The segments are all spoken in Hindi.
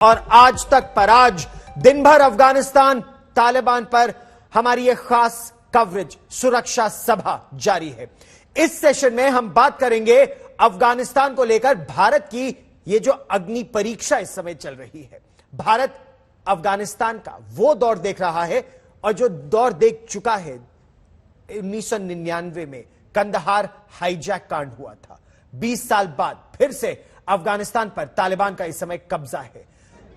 और आज तक पर आज दिन भर अफगानिस्तान तालिबान पर हमारी एक खास कवरेज सुरक्षा सभा जारी है। इस सेशन में हम बात करेंगे अफगानिस्तान को लेकर भारत की ये जो अग्नि परीक्षा इस समय चल रही है। भारत अफगानिस्तान का वो दौर देख रहा है और जो दौर देख चुका है 1999 में कंदहार हाईजैक कांड हुआ था। 20 साल बाद फिर से अफगानिस्तान पर तालिबान का इस समय कब्जा है।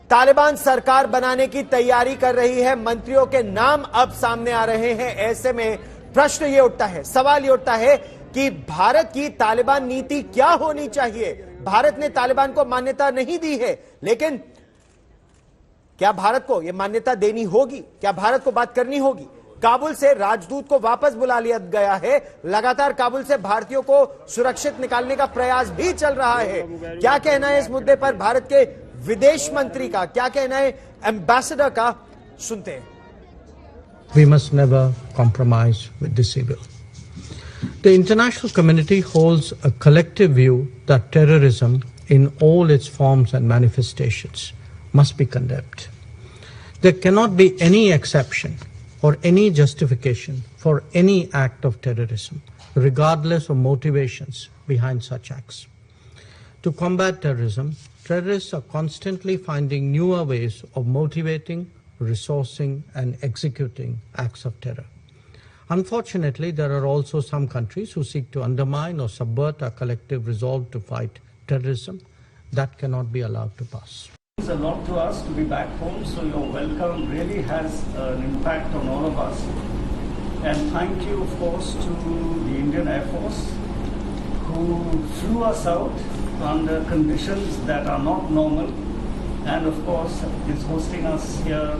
तालिबान सरकार बनाने की तैयारी कर रही है, मंत्रियों के नाम अब सामने आ रहे हैं। ऐसे में प्रश्न ये उठता है, सवाल ये उठता है कि भारत की तालिबान नीति क्या होनी चाहिए। भारत ने तालिबान को मान्यता नहीं दी है, लेकिन क्या भारत को यह मान्यता देनी होगी? क्या भारत को बात करनी होगी? काबुल से राजदूत को वापस बुला लिया गया है। लगातार काबुल से भारतीयों को सुरक्षित निकालने का प्रयास भी चल रहा है। क्या कहना है इस मुद्दे पर भारत के विदेश मंत्री का, क्या कहना है एम्बेसडर का, सुनते हैं। We must never compromise with this evil. The international community holds a collective view that terrorism in all its forms and manifestations must be condemned. There cannot be any exception or any justification for any act of terrorism, regardless of motivations behind such acts. To combat terrorism, terrorists are constantly finding newer ways of motivating, resourcing, and executing acts of terror. Unfortunately, there are also some countries who seek to undermine or subvert our collective resolve to fight terrorism. That cannot be allowed to pass. It means a lot to us to be back home, so your welcome really has an impact on all of us. And thank you, of course, to the Indian Air Force who flew us out under conditions that are not normal, and of course is hosting us here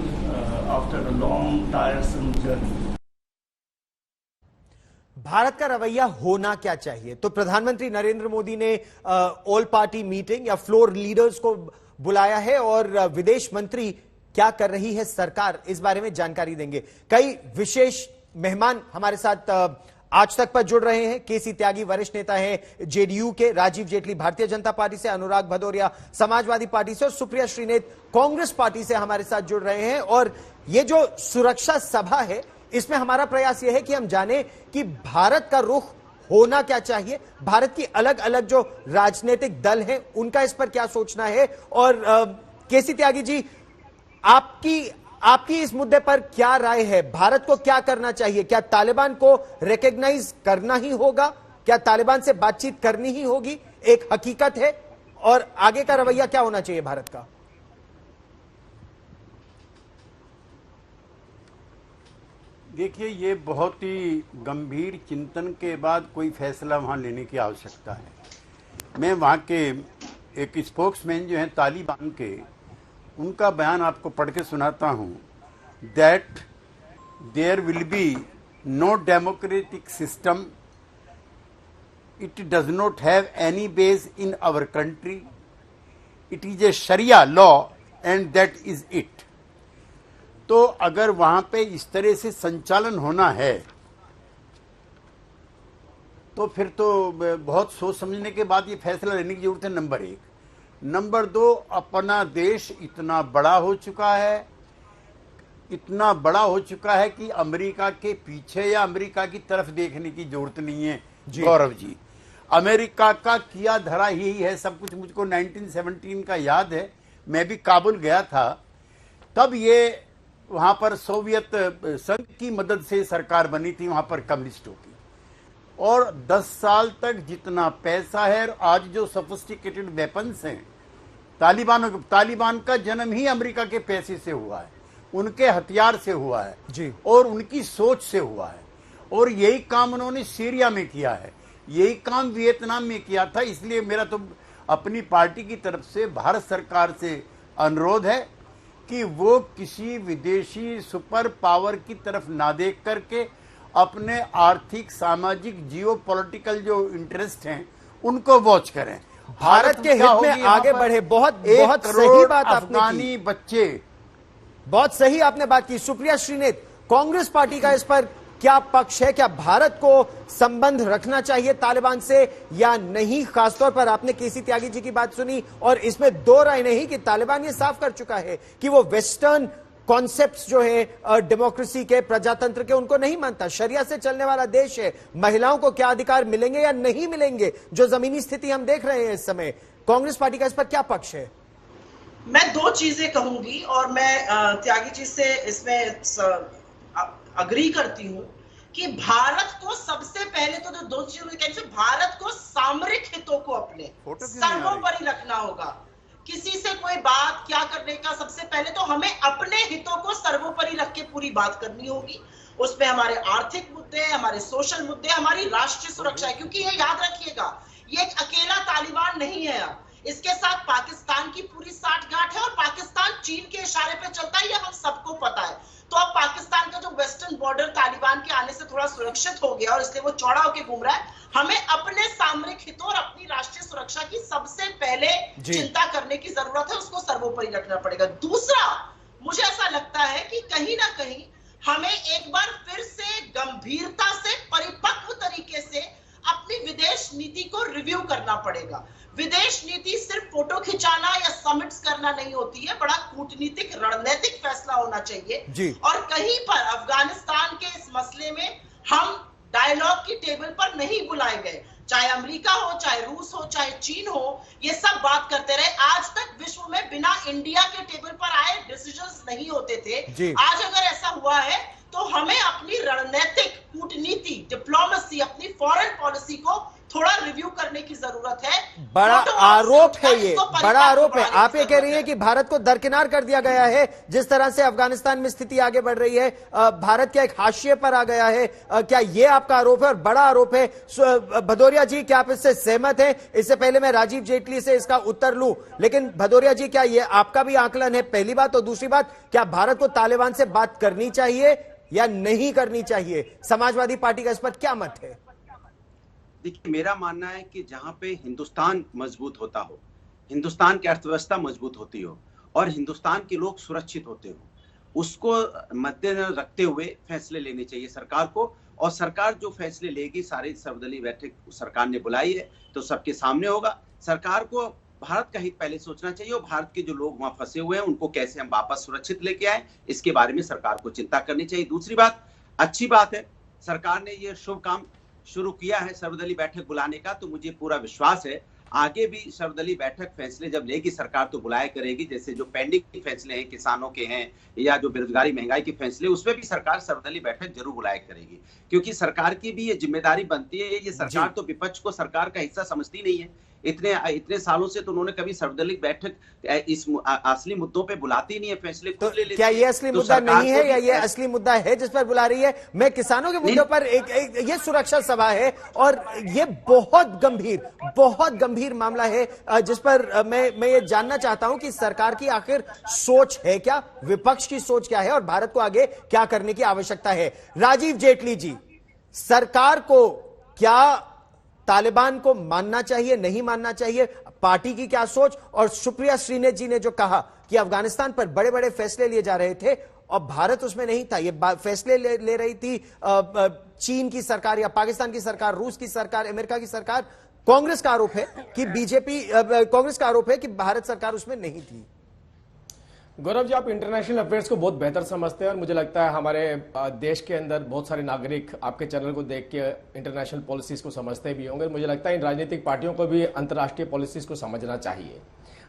after a long, tiresome journey. Bharat का रवैया होना क्या चाहिए? तो प्रधानमंत्री नरेंद्र मोदी ने ऑल पार्टी मीटिंग या फ्लोर लीडर्स को बुलाया है और विदेश मंत्री क्या कर रही है सरकार, इस बारे में जानकारी देंगे। कई विशेष मेहमान हमारे साथ आज तक पर जुड़ रहे हैं। केसी त्यागी वरिष्ठ नेता हैं जेडीयू के, राजीव जेटली भारतीय जनता पार्टी से, अनुराग भदौरिया समाजवादी पार्टी से और सुप्रिया श्रीनेत कांग्रेस पार्टी से हमारे साथ जुड़ रहे हैं। और ये जो सुरक्षा सभा है, इसमें हमारा प्रयास यह है कि हम जाने कि भारत का रुख होना क्या चाहिए, भारत की अलग अलग जो राजनीतिक दल हैं उनका इस पर क्या सोचना है। और केसी त्यागी जी, आपकी इस मुद्दे पर क्या राय है? भारत को क्या करना चाहिए? क्या तालिबान को रिकॉग्नाइज करना ही होगा? क्या तालिबान से बातचीत करनी ही होगी? एक हकीकत है, और आगे का रवैया क्या होना चाहिए भारत का? देखिए, ये बहुत ही गंभीर चिंतन के बाद कोई फैसला वहां लेने की आवश्यकता है। मैं वहां के एक स्पोक्समैन जो हैं तालिबान के, उनका बयान आपको पढ़ के सुनाता हूं। That there will be no democratic system, it does not have any base in our country, it is a sharia law and that is it. तो अगर वहां पे इस तरह से संचालन होना है तो फिर तो बहुत सोच समझने के बाद ये फैसला लेने की जरूरत है, नंबर एक। नंबर दो, अपना देश इतना बड़ा हो चुका है, इतना बड़ा हो चुका है कि अमेरिका के पीछे या अमेरिका की तरफ देखने की जरूरत नहीं है। गौरव जी, अमेरिका का किया धरा यही है सब कुछ। मुझको 1917 का याद है, मैं भी काबुल गया था, तब ये वहां पर सोवियत संघ की मदद से सरकार बनी थी वहां पर कम्युनिस्टों की, और 10 साल तक जितना पैसा है, आज जो सोफिस्टिकेटेड वेपन्स हैं, तालिबान का जन्म ही अमेरिका के पैसे से हुआ है, उनके हथियार से हुआ है जी, और उनकी सोच से हुआ है। और यही काम उन्होंने सीरिया में किया है, यही काम वियतनाम में किया था। इसलिए मेरा तो अपनी पार्टी की तरफ से भारत सरकार से अनुरोध है कि वो किसी विदेशी सुपर पावर की तरफ ना देख करके अपने आर्थिक, सामाजिक, जियो पॉलिटिकल जो इंटरेस्ट हैं उनको वॉच करें। भारत के हित में आगे बढ़े। बहुत सही बात आपने की, बच्चे, बहुत सही आपने बात की। सुप्रिया श्रीनेत, कांग्रेस पार्टी का इस पर क्या पक्ष है? क्या भारत को संबंध रखना चाहिए तालिबान से या नहीं? खासतौर पर आपने केसी त्यागी जी की बात सुनी और इसमें दो राय नहीं कि तालिबान ये साफ कर चुका है कि वो वेस्टर्न कॉन्सेप्ट्स जो है डेमोक्रेसी के, प्रजातंत्र के, उनको नहीं मानता। शरिया से चलने वाला देश है। महिलाओं को क्या अधिकार मिलेंगे या नहीं मिलेंगे, जो जमीनी स्थिति हम देख रहे हैं इस समय, कांग्रेस पार्टी का इस पर क्या पक्ष है? मैं दो चीजें कहूंगी और मैं त्यागी जी से इसमें अग्री करती हूं कि भारत को सबसे पहले तो दो चीजें कहने से भारत को सामरिक हितों को अपने सर्वोपरि रखना होगा। किसी से कोई बात क्या करने का सबसे पहले तो हमें अपने हितों को सर्वोपरि रख के पूरी बात करनी होगी। उसमें हमारे आर्थिक मुद्दे, हमारे सोशल मुद्दे, हमारी राष्ट्रीय सुरक्षा है। क्योंकि ये याद रखिएगा, ये एक अकेला तालिबान नहीं है। इसके साथ पाकिस्तान की पूरी साठगांठ है और पाकिस्तान चीन के इशारे पे चलता है, ये हम सबको पता है। तो अब पाकिस्तान का जो वेस्टर्न बॉर्डर तालिबान के आने से थोड़ा सुरक्षित हो गया और इसलिए वो चौड़ा होकर घूम रहा है। हमें अपने सामरिक हितों और अपनी राष्ट्रीय सुरक्षा की सबसे पहले चिंता करने की जरूरत है, उसको सर्वोपरि रखना पड़ेगा। दूसरा, मुझे ऐसा लगता है कि कहीं ना कहीं हमें एक बार फिर से गंभीरता से, परिपक्व तरीके से अपनी विदेश नीति को रिव्यू करना पड़ेगा। विदेश नीति सिर्फ फोटो खिंचाना या समिट्स करना नहीं होती है, बड़ा कूटनीतिक रणनीतिक फैसला होना चाहिए। और कहीं पर अफगानिस्तान के इस मसले में हम डायलॉग की टेबल पर नहीं बुलाए गए, चाहे अमेरिका हो, चाहे रूस हो, चाहे चीन हो, ये सब बात करते रहे। आज तक विश्व में बिना इंडिया के टेबल पर आए डिसीजंस नहीं होते थे। आज अगर ऐसा हुआ है तो हमें अपनी रणनीतिक कूटनीति, डिप्लोमेसी, अपनी फॉरेन पॉलिसी को थोड़ा रिव्यू करने की जरूरत है। बड़ा आरोप है ये, बड़ा आरोप है। आप ये कह रही हैं कि भारत को दरकिनार कर दिया गया है। जिस तरह से अफगानिस्तान में स्थिति आगे बढ़ रही है, भारत क्या एक हाशिए पर आ गया है? क्या ये आपका आरोप है और बड़ा आरोप है? भदौरिया जी, क्या आप इससे सहमत हैं? इससे पहले मैं राजीव जेटली से इसका उत्तर लूं, लेकिन भदौरिया जी, क्या ये आपका भी आकलन है? पहली बात। और दूसरी बात, क्या भारत को तालिबान से बात करनी चाहिए या नहीं करनी चाहिए? समाजवादी पार्टी का इस पर क्या मत है? देखिए, मेरा मानना है कि जहां पे हिंदुस्तान मजबूत होता हो, हिंदुस्तान की अर्थव्यवस्था मजबूत होती हो और हिंदुस्तान के लोग सुरक्षित होते हो, उसको मद्देनजर रखते हुए फैसले लेने चाहिए सरकार को। और सरकार जो फैसले लेगी, सारी सर्वदलीय बैठक सरकार ने बुलाई है तो सबके सामने होगा। सरकार को भारत का हित पहले सोचना चाहिए और भारत के जो लोग वहां फंसे हुए हैं उनको कैसे हम वापस सुरक्षित लेके आए, इसके बारे में सरकार को चिंता करनी चाहिए। दूसरी बात, अच्छी बात है सरकार ने ये शुभ काम शुरू किया है सर्वदलीय बैठक बुलाने का, तो मुझे पूरा विश्वास है आगे भी सर्वदलीय बैठक फैसले जब लेगी सरकार तो बुलाया करेगी। जैसे जो पेंडिंग फैसले हैं, किसानों के हैं या जो बेरोजगारी महंगाई के फैसले, उसमें भी सरकार सर्वदलीय बैठक जरूर बुलाया करेगी, क्योंकि सरकार की भी ये जिम्मेदारी बनती है। ये सरकार तो विपक्ष को सरकार का हिस्सा समझती नहीं है। इतने सालों से तो उन्होंने कभी सर्वदलीय बैठक इस असली मुद्दों पे बुलाती नहीं है, फैसले खुद ले लेती है। क्या ये असली मुद्दा नहीं है या ये असली मुद्दा है जिस पर बुला रही है? मैं किसानों के मुद्दों पर ये सुरक्षा सभा है और ये बहुत गंभीर मामला है जिस पर मैं ये जानना चाहता हूं कि सरकार की आखिर सोच है क्या, विपक्ष की सोच क्या है और भारत को आगे क्या करने की आवश्यकता है। राजीव जेटली जी, सरकार को क्या तालिबान को मानना चाहिए, नहीं मानना चाहिए? पार्टी की क्या सोच? और सुप्रिया श्रीनेत जी ने जो कहा कि अफगानिस्तान पर बड़े बड़े फैसले लिए जा रहे थे और भारत उसमें नहीं था, ये फैसले ले रही थी चीन की सरकार या पाकिस्तान की सरकार, रूस की सरकार, अमेरिका की सरकार। कांग्रेस का आरोप है कि कांग्रेस का आरोप है कि भारत सरकार उसमें नहीं थी। गौरव जी, आप इंटरनेशनल अफेयर्स को बहुत बेहतर समझते हैं और मुझे लगता है हमारे देश के अंदर बहुत सारे नागरिक आपके चैनल को देख के इंटरनेशनल पॉलिसीज को समझते भी होंगे। मुझे लगता है इन राजनीतिक पार्टियों को भी अंतर्राष्ट्रीय पॉलिसीज को समझना चाहिए।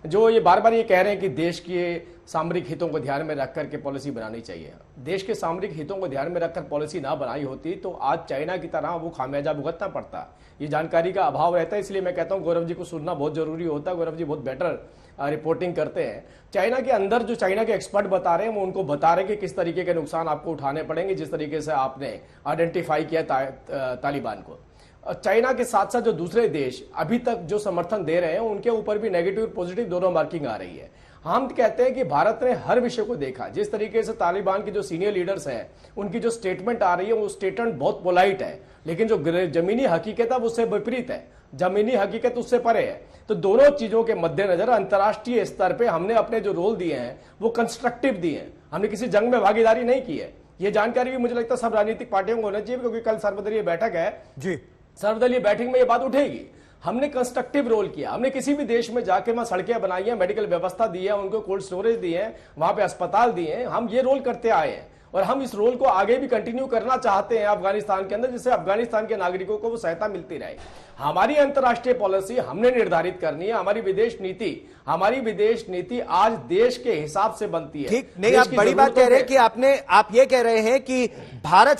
जो ये बार बार ये कह रहे हैं कि देश के सामरिक हितों को ध्यान में रख करके पॉलिसी बनानी चाहिए, देश के सामरिक हितों को ध्यान में रखकर पॉलिसी ना बनाई होती तो आज चाइना की तरह वो खामियाजा भुगतना पड़ता। ये जानकारी का अभाव रहता है, इसलिए मैं कहता हूँ गौरव जी को सुनना बहुत जरूरी होता है। गौरव जी बहुत बेटर रिपोर्टिंग करते हैं। चाइना के अंदर जो चाइना के एक्सपर्ट बता रहे हैं वो उनको बता रहे हैं कि किस तरीके के नुकसान आपको उठाने पड़ेंगे, जिस तरीके से आपने आइडेंटिफाई किया तालिबान को। चाइना के साथ साथ जो दूसरे देश अभी तक जो समर्थन दे रहे हैं उनके ऊपर भी नेगेटिव पॉजिटिव दोनों मार्किंग आ रही है। हम कहते हैं कि भारत ने हर विषय को देखा। जिस तरीके से तालिबान के जो सीनियर लीडर्स हैं उनकी जो स्टेटमेंट आ रही है वो स्टेटमेंट बहुत पोलाइट है, लेकिन जो जमीनी हकीकत है वो उससे विपरीत है, जमीनी हकीकत उससे परे है। तो दोनों चीजों के मद्देनजर अंतर्राष्ट्रीय स्तर पे हमने अपने जो रोल दिए हैं वो कंस्ट्रक्टिव दिए हैं। हमने किसी जंग में भागीदारी नहीं की है, ये जानकारी भी मुझे लगता है सब राजनीतिक पार्टियों को होना चाहिए, क्योंकि कल सर्वदलीय बैठक है जी। सर्वदलीय बैठक में ये बात उठेगी। हमने कंस्ट्रक्टिव रोल किया, हमने किसी भी देश में जाके वहां सड़कें बनाई है, मेडिकल व्यवस्था दी है, उनको कोल्ड स्टोरेज दी है, वहां पे अस्पताल दिए हैं, हम ये रोल करते आए हैं और हम इस रोल को आगे भी कंटिन्यू करना चाहते हैं अफगानिस्तान के अंदर, जिससे अफगानिस्तान के नागरिकों को वो सहायता मिलती रहे। हमारी अंतर्राष्ट्रीय पॉलिसी हमने निर्धारित करनी है, हमारी विदेश नीति आज देश के हिसाब से बनती है। ठीक नहीं, आप बड़ी बात कह रहे हैं कि आप ये कह रहे हैं कि भारत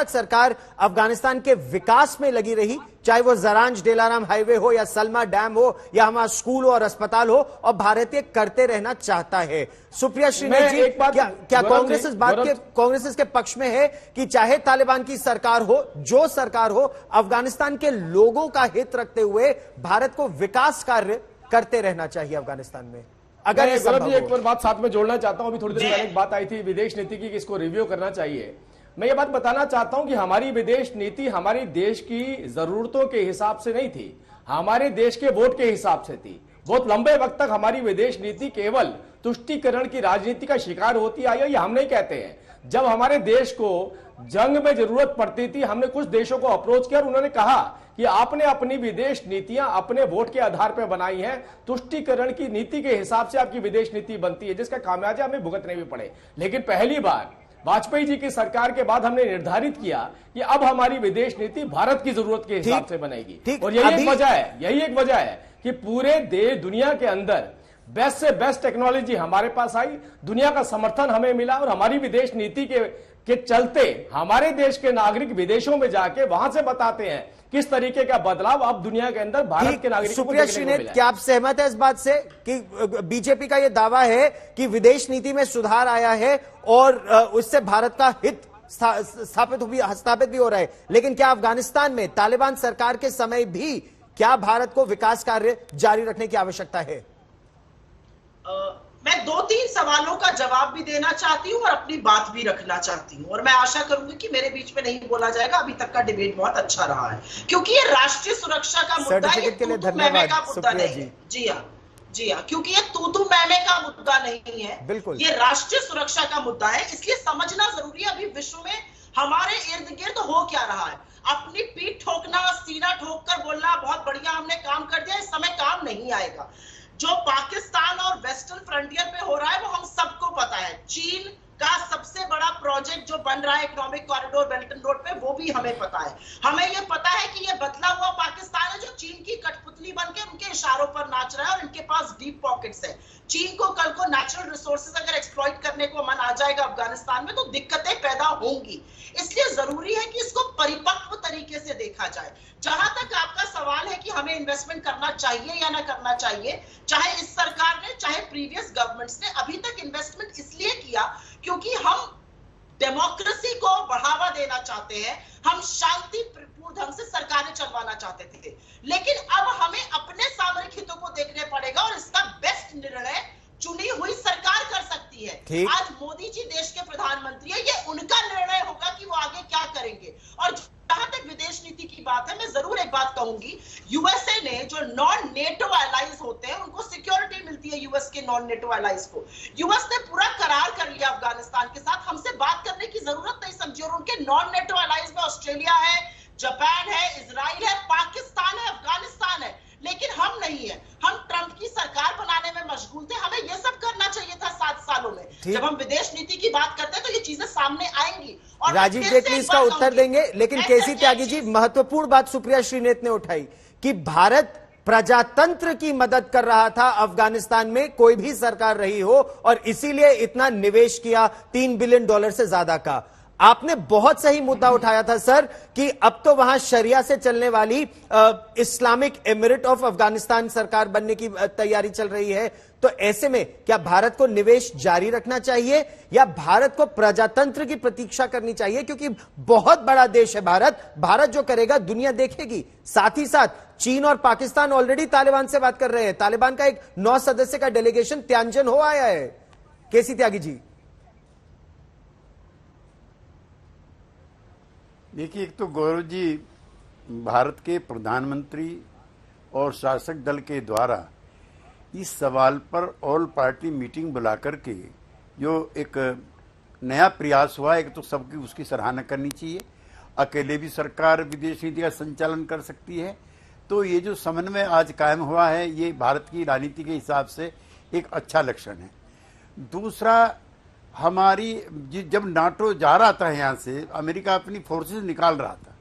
सरकार अफगानिस्तान के विकास में लगी रही, चाहे वो जरांज डेलाराम हाईवे हो या सलमा डैम हो या हमारा स्कूल हो और अस्पताल हो, और भारतीय करते रहना चाहता है। सुप्रिया श्रीनाथ जी, क्या कांग्रेस इस बात के कांग्रेस के पक्ष में है कि चाहे तालिबान की सरकार हो, जो सरकार हो, अफगानिस्तान के लोगों का हित रखते हुए भारत को विकास कार्य करते रहना चाहिए अफगानिस्तान में? अगर ये संभव हो। एक और बात साथ में जोड़ना चाहता हूं, अभी थोड़ी देर पहले एक बात आई थी विदेश नीति की, इसको रिव्यू करना चाहिए। मैं ये बात बताना चाहता हूं कि हमारी विदेश नीति हमारी देश की जरूरतों के हिसाब से नहीं थी, हमारे देश के वोट के हिसाब से थी। बहुत लंबे वक्त तक हमारी विदेश नीति केवल तुष्टीकरण की राजनीति का शिकार होती आई है, ये हम नहीं कहते हैं। जब हमारे देश को जंग में जरूरत पड़ती थी, हमने कुछ देशों को अप्रोच किया और उन्होंने कहा कि आपने अपनी विदेश नीतियां अपने वोट के आधार पर बनाई हैं, तुष्टीकरण की नीति के हिसाब से आपकी विदेश नीति बनती है, जिसका खामियाजा हमें भुगतने भी पड़े। लेकिन पहली बार वाजपेयी जी की सरकार के बाद हमने निर्धारित किया कि अब हमारी विदेश नीति भारत की जरूरत के हिसाब से बनेगी। और यही एक वजह है कि पूरे दुनिया के अंदर बेस्ट से बेस्ट टेक्नोलॉजी हमारे पास आई, दुनिया का समर्थन हमें मिला और हमारी विदेश नीति के चलते हमारे देश के नागरिक विदेशों में जाके वहां से बताते हैं किस तरीके का बदलाव अब दुनिया के अंदर भारत के नागरिकों को देखने को मिला है। क्या आप सहमत है इस बात से कि बीजेपी का यह दावा है कि विदेश नीति में सुधार आया है और उससे भारत का हित स्थापित भी हो रहा है, लेकिन क्या अफगानिस्तान में तालिबान सरकार के समय भी क्या भारत को विकास कार्य जारी रखने की आवश्यकता है? मैं 2-3 सवालों का जवाब भी देना चाहती हूं और अपनी बात भी रखना चाहती हूं, और मैं आशा करूंगी कि मेरे बीच में नहीं बोला जाएगा। अभी तक का डिबेट बहुत अच्छा रहा है, क्योंकि ये राष्ट्रीय सुरक्षा का मुद्दा है, ये तू मैमे का मुद्दा नहीं है। जी हाँ, क्योंकि ये तू मैमे का मुद्दा नहीं है, बिल्कुल ये राष्ट्रीय सुरक्षा का मुद्दा है। इसलिए समझना जरूरी है अभी विश्व में हमारे इर्द गिर्द हो क्या रहा है। अपनी पीठ ठोकना, सीना ठोक कर बोलना बहुत बढ़िया हमने काम कर दिया, इस समय काम नहीं आएगा। जो पाकिस्तान और वेस्टर्न फ्रंटियर पे हो रहा है वो हम सबको पता है। चीन का सबसे बड़ा प्रोजेक्ट जो बन रहा है economic corridor belt and road पे, वो भी हमें पता है। हमें ये पता है कि ये बदला हुआ पाकिस्तान है जो चीन की कठपुतली बनके उनके इशारों पर नाच रहा है और इनके पास डीप पॉकेट्स है। चीन को कल को नेचुरल रिसोर्सेज अगर एक्सप्लॉइट करने को मन आ जाएगा अफगानिस्तान में तो दिक्कतें पैदा होंगी। इसलिए जरूरी है कि इसको परिपक्व तरीके से देखा जाए। जहां तक आपका सवाल है कि हमें इन्वेस्टमेंट करना चाहिए या ना करना चाहिए, चाहे इस सरकार ने चाहे प्रीवियस गवर्नमेंट्स ने अभी तक इन्वेस्टमेंट इसलिए किया क्योंकि हम डेमोक्रेसी को बढ़ावा देना चाहते हैं, हम शांतिपूर्ण ढंग से सरकारें चलवाना चाहते थे। लेकिन अब हमें अपने सामरिक हितों को देखने पड़ेगा और इसका बेस्ट निर्णय चुनी हुई सरकार कर सकती है। आज मोदी जी देश के प्रधानमंत्री है, ये उनका निर्णय होगा कि वो आगे क्या करेंगे। और जहां तक विदेश नीति की बात है, मैं जरूर एक बात कहूंगी, यूएसए ने जो नॉन नेटो एलाइज होते हैं उनको सिक्योरिटी मिलती है। यूएस के नॉन नेटो एलाइज को यूएस ने पूरा करार कर लिया अफगानिस्तान के साथ, हमसे बात करने की जरूरत नहीं समझी। और उनके नॉन नेटो एलाइज में ऑस्ट्रेलिया है, जापान है, इजराइल है, पाकिस्तान है, अफगानिस्तान है, लेकिन हम नहीं है। हम ट्रंप की सरकार बनाने में मशगूल थे, हमें यह सब करना चाहिए था 7 सालों में। जब हम विदेश नीति की बात करते हैं तो ये चीजें सामने आएंगी। और राजीव जेटली इसका उत्तर देंगे, लेकिन केसी त्यागी जी, महत्वपूर्ण बात सुप्रिया श्रीनेत ने उठाई कि भारत प्रजातंत्र की मदद कर रहा था अफगानिस्तान में, कोई भी सरकार रही हो, और इसीलिए इतना निवेश किया $3 बिलियन से ज्यादा का। आपने बहुत सही मुद्दा उठाया था सर कि अब तो वहां शरिया से चलने वाली इस्लामिक एमिरेट ऑफ अफगानिस्तान सरकार बनने की तैयारी चल रही है। तो ऐसे में क्या भारत को निवेश जारी रखना चाहिए या भारत को प्रजातंत्र की प्रतीक्षा करनी चाहिए? क्योंकि बहुत बड़ा देश है भारत जो करेगा दुनिया देखेगी। साथ ही साथ चीन और पाकिस्तान ऑलरेडी तालिबान से बात कर रहे हैं। तालिबान का एक 9 सदस्य का डेलीगेशन त्यांजन हो आया है। केसी त्यागी जी, देखिए, एक तो गौरव जी, भारत के प्रधानमंत्री और शासक दल के द्वारा इस सवाल पर ऑल पार्टी मीटिंग बुला करके जो एक नया प्रयास हुआ है, तो सबकी उसकी सराहना करनी चाहिए। अकेले भी सरकार विदेश नीति का संचालन कर सकती है, तो ये जो समन्वय आज कायम हुआ है, ये भारत की राजनीति के हिसाब से एक अच्छा लक्षण है। दूसरा, हमारी जब नाटो जा रहा था यहाँ से, अमेरिका अपनी फोर्सेस निकाल रहा था,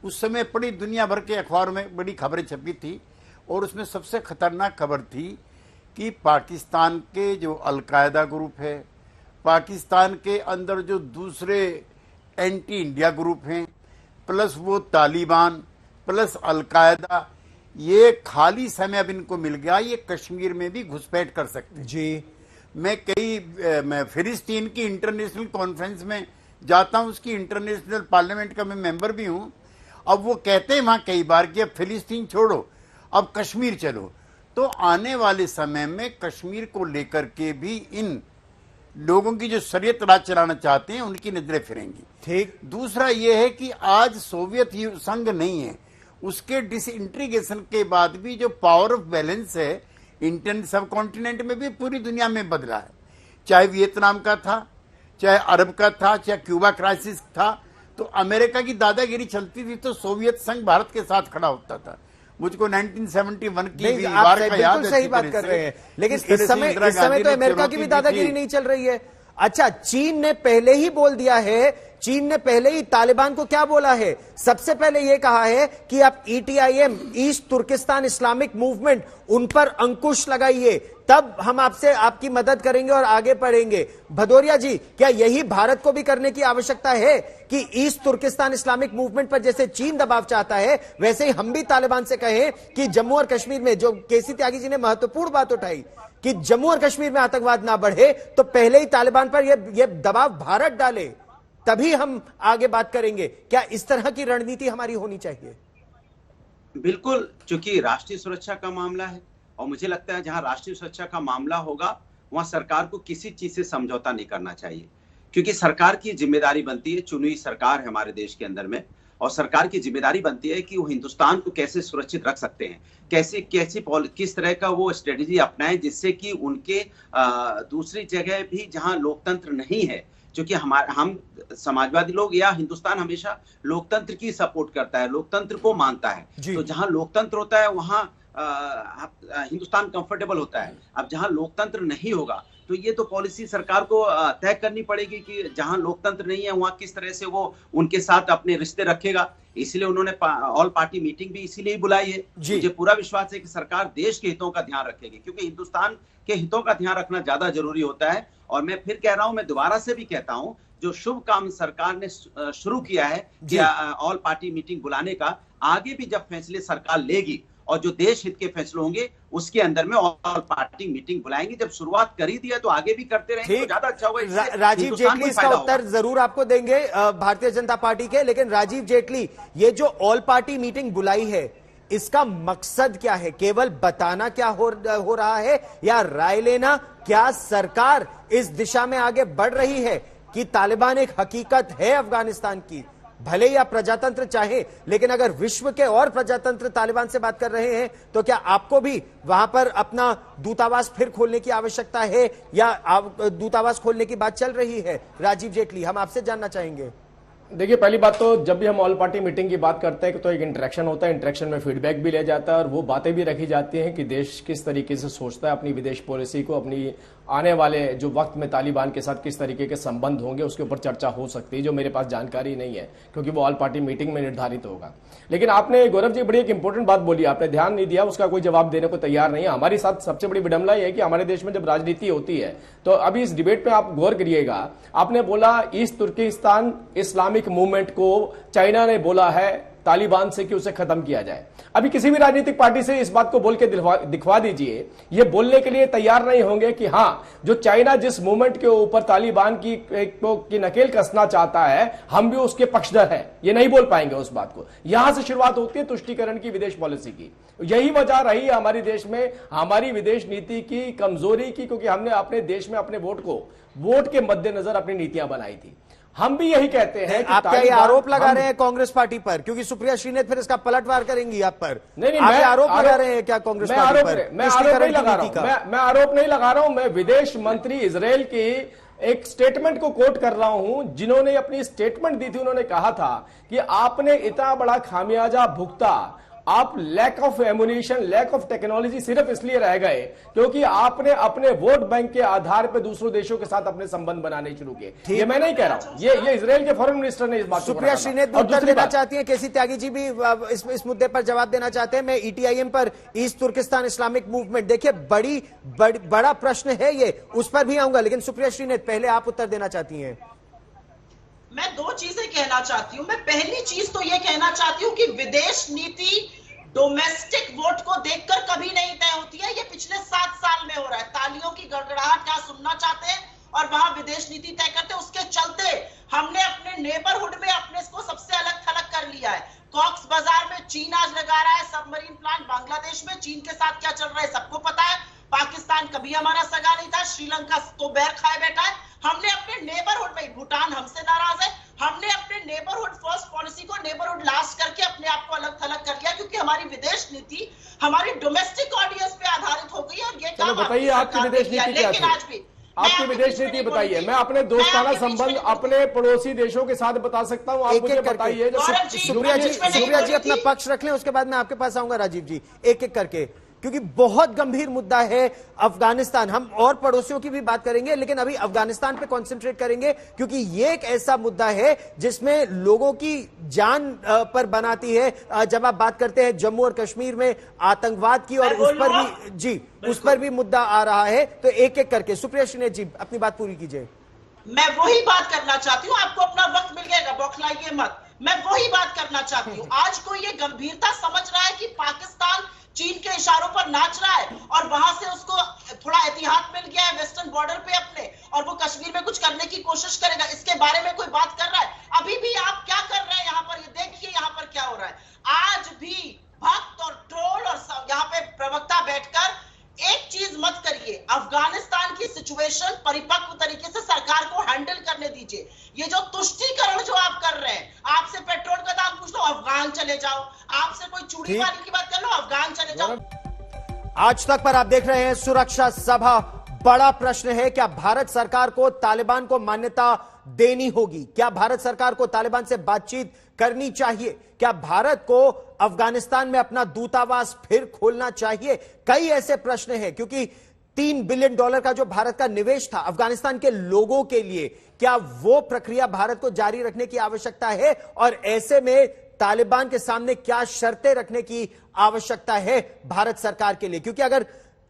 उस समय बड़ी दुनिया भर के अखबार में बड़ी खबरें छपी थी, और उसमें सबसे खतरनाक खबर थी कि पाकिस्तान के जो अलकायदा ग्रुप है, पाकिस्तान के अंदर जो दूसरे एंटी इंडिया ग्रुप हैं, प्लस वो तालिबान, प्लस अलकायदा, ये खाली समय अब इनको मिल गया, ये कश्मीर में भी घुसपैठ कर सकते हैं। जी, मैं फिलिस्तीन की इंटरनेशनल कॉन्फ्रेंस में जाता हूं, उसकी इंटरनेशनल पार्लियामेंट का मैं मेंबर भी हूं। अब वो कहते हैं वहां कई बार कि अब फिलिस्तीन छोड़ो, अब कश्मीर चलो। तो आने वाले समय में कश्मीर को लेकर के भी इन लोगों की जो शरीयत राज चलाना चाहते हैं, उनकी नजरें फिरेंगी। ठीक। दूसरा यह है कि आज सोवियत संघ नहीं है, उसके डिसइंटीग्रेशन के बाद भी जो पावर ऑफ बैलेंस है इंडियन सब कॉन्टिनेंट में भी पूरी दुनिया में बदला है। चाहे वियतनाम का था, चाहे अरब का था, चाहे क्यूबा क्राइसिस था, तो अमेरिका की दादागिरी चलती थी तो सोवियत संघ भारत के साथ खड़ा होता था। मुझको 1971 की वार का याद है। सही बात कर रहे हैं, लेकिन इस समय तो अमेरिका की भी दादागिरी नहीं चल रही है। अच्छा, चीन ने पहले ही बोल दिया है, चीन ने पहले ही तालिबान को क्या बोला है, सबसे पहले यह कहा है कि आप ETIM, East Turkestan Islamic Movement, उन पर अंकुश लगाइए, तब हम आपसे आपकी मदद करेंगे और आगे बढ़ेंगे। भदौरिया जी, क्या यही भारत को भी करने की आवश्यकता है कि ईस्ट तुर्किस्तान इस्लामिक मूवमेंट पर जैसे चीन दबाव चाहता है, वैसे ही हम भी तालिबान से कहें कि जम्मू और कश्मीर में, जो केसी त्यागी जी ने महत्वपूर्ण बात उठाई कि जम्मू और कश्मीर में आतंकवाद ना बढ़े, तो पहले ही तालिबान पर यह दबाव भारत डाले, तभी हम आगे बात करेंगे। क्या इस तरह की रणनीति हमारी होनी चाहिए? बिल्कुल, क्योंकि राष्ट्रीय सुरक्षा का मामला है, और मुझे लगता है जहां राष्ट्रीय सुरक्षा का मामला होगा वहां सरकार को किसी चीज से समझौता नहीं करना चाहिए, क्योंकि सरकार की जिम्मेदारी बनती है, चुनी हुई सरकार है हमारे देश के अंदर में, और सरकार की जिम्मेदारी बनती है कि वो हिंदुस्तान को कैसे सुरक्षित रख सकते हैं, किस तरह का वो स्ट्रेटेजी अपनाएं जिससे कि उनके दूसरी जगह भी जहां लोकतंत्र नहीं है, क्योंकि हम समाजवादी लोग या हिंदुस्तान हमेशा लोकतंत्र की सपोर्ट करता है, लोकतंत्र को मानता है, तो जहां लोकतंत्र होता है वहां हिंदुस्तान कंफर्टेबल होता है। अब जहां लोकतंत्र नहीं होगा तो ये तो पॉलिसी सरकार को तय करनी पड़ेगी कि जहां लोकतंत्र नहीं है वहां किस तरह से वो उनके साथ अपने रिश्ते रखेगा। इसलिए उन्होंने ऑल पार्टी मीटिंग भी इसीलिए बुलाई है। मुझे पूरा विश्वास है कि सरकार देश के हितों का ध्यान रखेगी, क्योंकि हिंदुस्तान के हितों का ध्यान रखना ज्यादा जरूरी होता है। और मैं फिर कह रहा हूं, मैं दोबारा से भी कहता हूं, जो शुभ काम सरकार ने शुरू किया है ऑल पार्टी मीटिंग बुलाने का, आगे भी जब फैसले सरकार लेगी और जो देश हित के फैसले होंगे उसके अंदर में ऑल पार्टी मीटिंग बुलाएंगे। जब शुरुआत कर ही दिया तो आगे भी करते रहेंगे तो ज्यादा अच्छा होगा। राजीव जेटली इसका उत्तर जरूर आपको देंगे भारतीय जनता पार्टी के, लेकिन राजीव जेटली, ये जो ऑल पार्टी मीटिंग बुलाई है, इसका मकसद क्या है? केवल बताना क्या हो रहा है, या राय लेना? क्या सरकार इस दिशा में आगे बढ़ रही है कि तालिबान एक हकीकत है अफगानिस्तान की? भले ही आप प्रजातंत्र चाहे, लेकिन अगर विश्व के और प्रजातंत्र तालिबान से बात कर रहे हैं, तो क्या आपको भी वहां पर अपना दूतावास फिर खोलने की आवश्यकता है, या दूतावास खोलने की बात चल रही है? राजीव जेटली, हम आपसे जानना चाहेंगे। देखिए, पहली बात तो जब भी हम ऑल पार्टी मीटिंग की बात करते हैं तो एक इंटरेक्शन होता है, इंटरेक्शन में फीडबैक भी ले जाता है और वो बातें भी रखी जाती हैं कि देश किस तरीके से सोचता है अपनी विदेश पॉलिसी को, अपनी आने वाले जो वक्त में तालिबान के साथ किस तरीके के संबंध होंगे उसके ऊपर चर्चा हो सकती है, जो मेरे पास जानकारी नहीं है क्योंकि वो ऑल पार्टी मीटिंग में निर्धारित होगा। लेकिन आपने, गौरव जी, बड़ी एक इंपॉर्टेंट बात बोली, आपने ध्यान नहीं दिया, उसका कोई जवाब देने को तैयार नहीं है। हमारे साथ सबसे बड़ी विडंबना यह है कि हमारे देश में जब राजनीति होती है तो अभी इस डिबेट पे आप गौर करिएगा, आपने बोला ईस्ट तुर्किस्तान इस्लामिक मूवमेंट को चाइना ने बोला है तालिबान से कि उसे खत्म किया जाए। अभी किसी भी राजनीतिक पार्टी से इस बात को बोल के दिखवा दीजिए, ये बोलने के लिए तैयार नहीं होंगे कि हां, जो चाइना जिस मूवमेंट के ऊपर तालिबान की नकेल कसना चाहता है, हम भी उसके पक्षधर हैं। ये नहीं बोल पाएंगे उस बात को। यहां से शुरुआत होती है तुष्टीकरण की विदेश पॉलिसी की। यही वजह रही है हमारे देश में हमारी विदेश नीति की कमजोरी की, क्योंकि हमने अपने देश में अपने वोट के मद्देनजर अपनी नीतियां बनाई थी। हम भी यही कहते हैं कि आप क्या ये आरोप लगा रहे हैं कांग्रेस पार्टी पर, क्योंकि सुप्रिया श्रीनेत फिर इसका पलटवार करेंगी आप पर? नहीं, आप आरोप लगा रहे हैं क्या कांग्रेस पार्टी पर? मैं आरोप नहीं लगा रहा हूं। मैं आरोप नहीं लगा रहा हूं। मैं विदेश मंत्री इजराइल की एक स्टेटमेंट को कोट कर रहा हूं, जिन्होंने अपनी स्टेटमेंट दी थी, उन्होंने कहा था कि आपने इतना बड़ा खामियाजा भुगता, आप lack of ammunition, lack of technology सिर्फ इसलिए रह गए क्योंकि आपने अपने वोट बैंक के आधार पर दूसरों देशों के साथ अपने संबंध बनाने शुरू किए। ये मैं नहीं कह रहा हूं, ये इजराइल के फॉरेन मिनिस्टर ने इस बात को सुप्रिया श्रीनेत उत्तर देना चाहती हैं, केसी त्यागी जी भी इस मुद्दे पर जवाब देना चाहते हैं। मैं ETIM पर ईस्ट तुर्किस्तान इस्लामिक मूवमेंट, देखिए बड़ा प्रश्न है ये, उस पर भी आऊंगा, लेकिन सुप्रिया श्रीनेत पहले आप उत्तर देना चाहती हैं। मैं दो चीजें कहना चाहती हूं। मैं पहली चीज तो यह कहना चाहती हूं कि विदेश नीति डोमेस्टिक वोट को देखकर कभी नहीं तय होती है। ये पिछले 7 साल में हो रहा है। तालियों की गड़गड़ाहट जहां सुनना चाहते हैं और वहां विदेश नीति तय करते हैं, उसके चलते हमने अपने नेबरहुड में अपने इसको सबसे अलग थलग कर लिया है। कॉक्स बाजार में चीन आज लगा रहा है सबमरीन प्लांट, बांग्लादेश में चीन के साथ क्या चल रहा है सबको पता है। पाकिस्तान कभी हमारा सगा नहीं था, श्रीलंका तो बैर खाए बैठा है। हमने अपने नेबरहुड में, भूटान हमसे नाराज है, हमने अपने नेबरहुड फर्स्ट पॉलिसी को नेबरहुड लास्ट करके अपने आप को अलग थलग कर लिया, क्योंकि हमारी विदेश नीति हमारी डोमेस्टिक ऑडियंस पे आधारित हो गई है। और ये चलो बताइए आपकी विदेश नीति क्या थी? आज भी आपकी विदेश नीति बताइए। मैं अपने दोस्ताना संबंध अपने पड़ोसी देशों के साथ बता सकता हूं, आप मुझे बताइए। सुप्रिया जी अपना पक्ष रख लें, उसके बाद मैं आपके पास आऊंगा। राजीव जी एक एक करके, क्योंकि बहुत गंभीर मुद्दा है अफगानिस्तान। हम और पड़ोसियों की भी बात करेंगे, लेकिन अभी अफगानिस्तान पे कंसंट्रेट करेंगे, क्योंकि ये एक ऐसा मुद्दा है जिसमें लोगों की जान पर बनाती है। जब आप बात करते हैं जम्मू और कश्मीर में आतंकवाद की, और उस पर भी मुद्दा आ रहा है, तो एक एक करके सुप्रिया श्रीनेत जी अपनी बात पूरी कीजिए। मैं वही बात करना चाहती हूँ, आपको अपना वक्त मिल जाएगा, बौखलाइए मत। मैं वही बात करना चाहती हूँ। आज कोई ये गंभीरता समझ रहा है कि पाकिस्तान चीन के इशारों पर नाच रहा है और वहां से उसको थोड़ा एहतियात मिल गया है वेस्टर्न बॉर्डर पे अपने, और वो कश्मीर में कुछ करने की कोशिश करेगा, इसके बारे में कोई बात कर रहा है? अभी भी आप क्या कर रहे हैं यहाँ पर, ये देखिए यहाँ पर क्या हो रहा है। आज भी भक्त और ट्रोल और यहाँ पे प्रवक्ता बैठकर एक चीज मत करिए, अफगानिस्तान की सिचुएशन परिपक्व तरीके से सरकार को हैंडल करने दीजिए। ये जो तुष्टीकरण जो आप कर रहे हैं, आपसे पेट्रोल का दाम पूछ लो, अफगान चले जाओ, आपसे कोई चूड़ी वाली की बात कर लो, अफगान चले जाओ। आज तक पर आप देख रहे हैं सुरक्षा सभा। बड़ा प्रश्न है, क्या भारत सरकार को तालिबान को मान्यता देनी होगी? क्या भारत सरकार को तालिबान से बातचीत करनी चाहिए? क्या भारत को अफगानिस्तान में अपना दूतावास फिर खोलना चाहिए? कई ऐसे प्रश्न हैं, क्योंकि $3 बिलियन का जो भारत का निवेश था अफगानिस्तान के लोगों के लिए, क्या वो प्रक्रिया भारत को जारी रखने की आवश्यकता है? और ऐसे में तालिबान के सामने क्या शर्तें रखने की आवश्यकता है भारत सरकार के लिए? क्योंकि अगर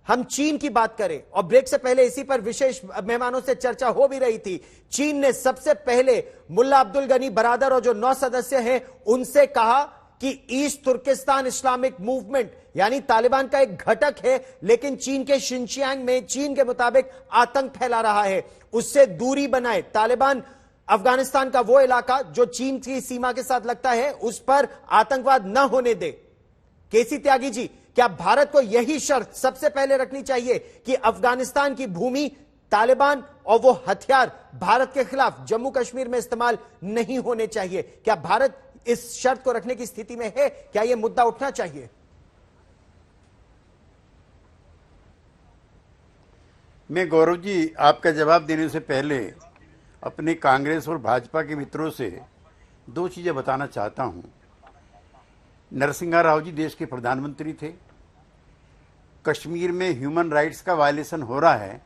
हम चीन की बात करें, और ब्रेक से पहले इसी पर विशेष मेहमानों से चर्चा हो भी रही थी, चीन ने सबसे पहले मुल्ला अब्दुल गनी बरादर और जो 9 सदस्य हैं उनसे कहा कि ईस्ट तुर्किस्तान इस्लामिक मूवमेंट यानी तालिबान का एक घटक है, लेकिन चीन के शिनचियांग में चीन के मुताबिक आतंक फैला रहा है, उससे दूरी बनाए। तालिबान अफगानिस्तान का वो इलाका जो चीन की सीमा के साथ लगता है, उस पर आतंकवाद न होने दे। केसी त्यागी जी, क्या भारत को यही शर्त सबसे पहले रखनी चाहिए कि अफगानिस्तान की भूमि, तालिबान और वो हथियार भारत के खिलाफ जम्मू कश्मीर में इस्तेमाल नहीं होने चाहिए? क्या भारत इस शर्त को रखने की स्थिति में है? क्या यह मुद्दा उठना चाहिए? मैं गौरव जी आपका जवाब देने से पहले अपने कांग्रेस और भाजपा के मित्रों से 2 चीजें बताना चाहता हूं। नरसिंहा राव जी देश के प्रधानमंत्री थे। कश्मीर में ह्यूमन राइट्स का वायलेशन हो रहा है,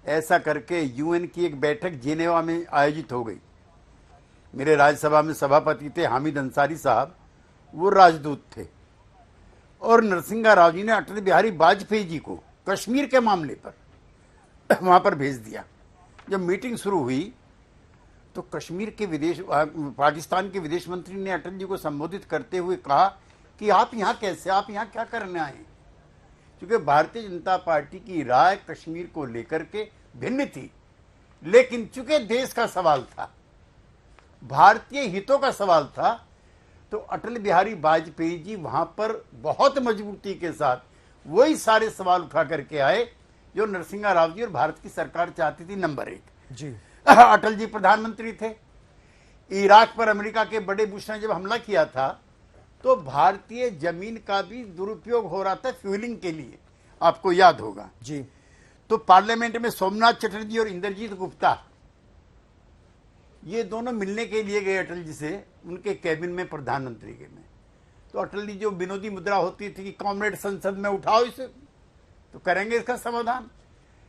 ऐसा करके यूएन की एक बैठक जिनेवा में आयोजित हो गई। मेरे राज्यसभा में सभापति थे हामिद अंसारी साहब, वो राजदूत थे। और नरसिंहा राव जी ने अटल बिहारी वाजपेयी जी को कश्मीर के मामले पर वहां पर भेज दिया। जब मीटिंग शुरू हुई तो कश्मीर के पाकिस्तान के विदेश मंत्री ने अटल जी को संबोधित करते हुए कहा कि आप यहां कैसे, आप यहां क्या करने आए? क्योंकि भारतीय जनता पार्टी की राय कश्मीर को लेकर के भिन्न थी, लेकिन चूंकि देश का सवाल था, भारतीय हितों का सवाल था, तो अटल बिहारी वाजपेयी जी वहां पर बहुत मजबूती के साथ वही सारे सवाल उठा करके आए जो नरसिंहा राव जी और भारत की सरकार चाहती थी। नंबर 1 जी, अटल जी प्रधानमंत्री थे। इराक पर अमेरिका के बड़े बुश ने जब हमला किया था तो भारतीय जमीन का भी दुरुपयोग हो रहा था फ्यूलिंग के लिए, आपको याद होगा जी। तो पार्लियामेंट में सोमनाथ चटर्जी और इंद्रजीत गुप्ता ये दोनों मिलने के लिए गए अटल जी से, उनके कैबिन में प्रधानमंत्री के में। तो अटल जी जो विनोदी मुद्रा होती थी कि कॉमरेड संसद में उठाओ इसे, तो करेंगे इसका समाधान।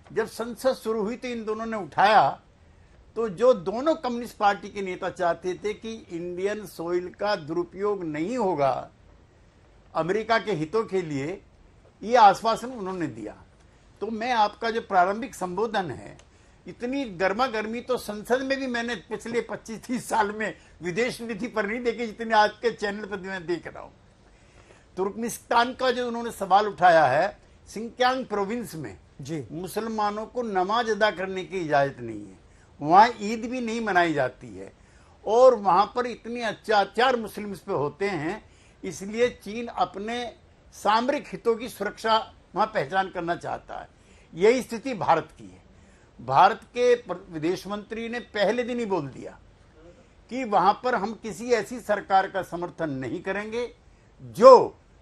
जब संसद शुरू हुई तो इन दोनों ने उठाया, तो जो दोनों कम्युनिस्ट पार्टी के नेता चाहते थे कि इंडियन सोइल का दुरुपयोग नहीं होगा अमेरिका के हितों के लिए, ये आश्वासन उन्होंने दिया। तो मैं आपका जो प्रारंभिक संबोधन है, इतनी गर्मा गर्मी तो संसद में भी मैंने पिछले 25-30 साल में विदेश नीति पर नहीं देखी जितनी आज के चैनल पर मैं देख रहा हूं। तुर्कमेनिस्तान का जो उन्होंने सवाल उठाया है, सिंकियांग प्रोविंस में जी मुसलमानों को नमाज अदा करने की इजाजत नहीं है, वहां ईद भी नहीं मनाई जाती है, और वहां पर इतने अत्याचार मुस्लिम्स पे होते हैं, इसलिए चीन अपने सामरिक हितों की सुरक्षा वहां पहचान करना चाहता है। यही स्थिति भारत की है। भारत के विदेश मंत्री ने पहले दिन ही बोल दिया कि वहां पर हम किसी ऐसी सरकार का समर्थन नहीं करेंगे